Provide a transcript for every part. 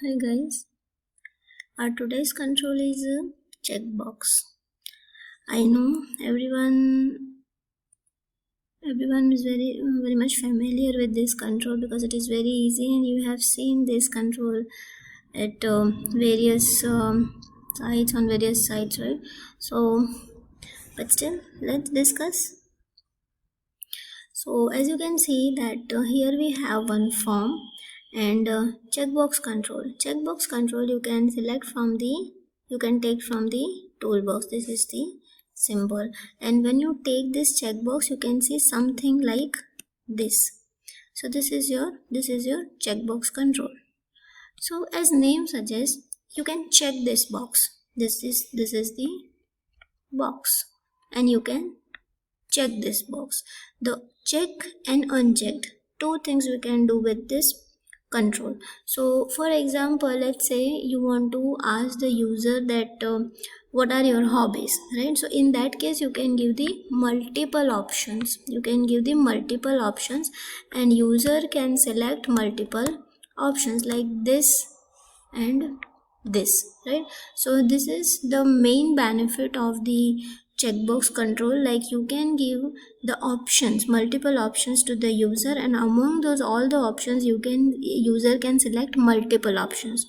Hi guys, our today's control is a checkbox. I know everyone is very much familiar with this control because it is very easy and you have seen this control at various sites on various sites, right? So, but still, let's discuss. So as you can see that here we have one form and checkbox control. Checkbox control you can select from you can take from the toolbox. This is the symbol, and when you take this checkbox you can see something like this. So this is your checkbox control. So as name suggests, you can check this box. This is the box, and you can check this box. The check and unchecked, two things we can do with this control. So for example, let's say you want to ask the user that what are your hobbies, right? So in that case you can give the multiple options. And user can select multiple options like this and this, right? So this is the main benefit of the checkbox control. Like you can give the options, multiple options to the user, and among those all the options user can select multiple options.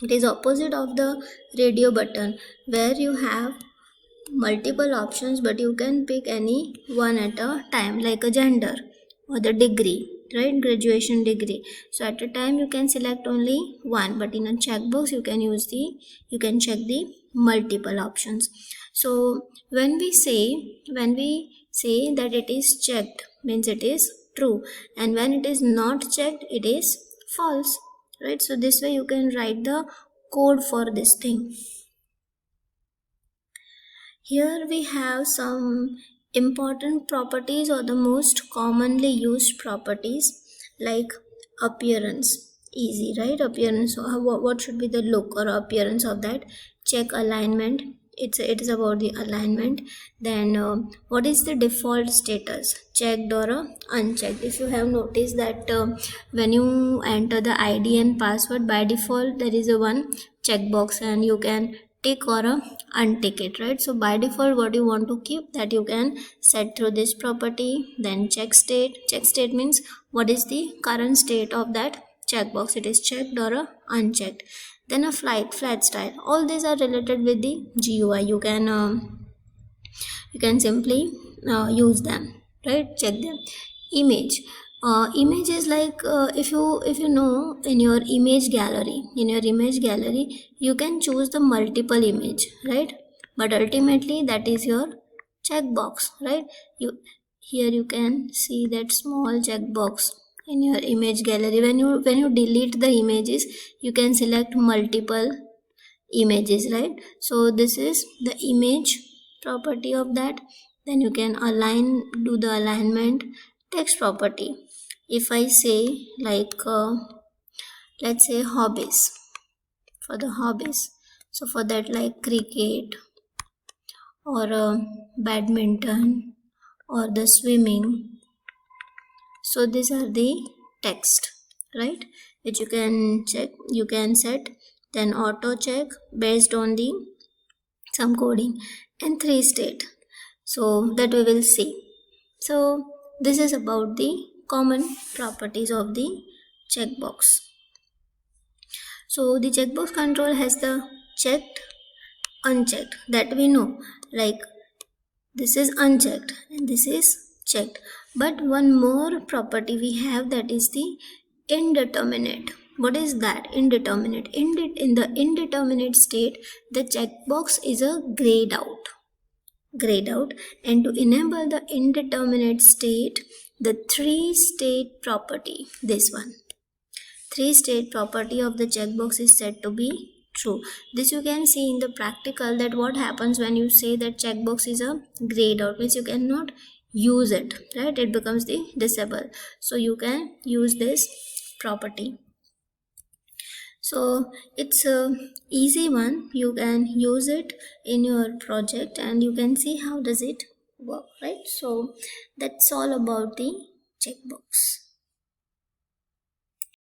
It is opposite of the radio button where you have multiple options but you can pick any one at a time, like a gender or the degree, right? Graduation degree. So at a time you can select only one, but in a checkbox you can check the multiple options. So when we say that it is checked, means it is true, and when it is not checked it is false, right? So this way you can write the code for this thing. Here we have some important properties or the most commonly used properties, like appearance. Easy, right? Appearance. So what should be the look or appearance of that? Check alignment. It is about the alignment. Then what is the default status? Checked or unchecked? If you have noticed that when you enter the ID and password, by default there is a one checkbox and you can tick or untick it, right? So by default what you want to keep, that you can set through this property. Then check state means what is the current state of that checkbox, it is checked or unchecked. Then a flat style, all these are related with the GUI. You can simply use them, right? Check them. Image is like if you know, in your image gallery you can choose the multiple image, right? But ultimately that is your checkbox, right? Here you can see that small checkbox in your image gallery. When you delete the images you can select multiple images, right? So this is the image property of that. Then you can do the alignment. Text property, if I say like let's say hobbies, for the hobbies, so for that like cricket or badminton or the swimming, so these are the text, right, which you can set. Then auto check based on the some coding, and 3 state, so that we will see. So this is about the common properties of the checkbox. So the checkbox control has the checked, unchecked, that we know, like this is unchecked and this is checked. But one more property we have, that is the indeterminate. What is that? Indeterminate. In the indeterminate state, the checkbox is a grayed out. And to enable the indeterminate state, the 3 state property, this one, 3 state property of the checkbox is said to be true. This you can see in the practical, that what happens when you say that checkbox is a grayed out, means you cannot use it, right? It becomes the disable. So you can use this property. So it's a easy one. You can use it in your project and you can see how does it work, right? So that's all about the checkbox.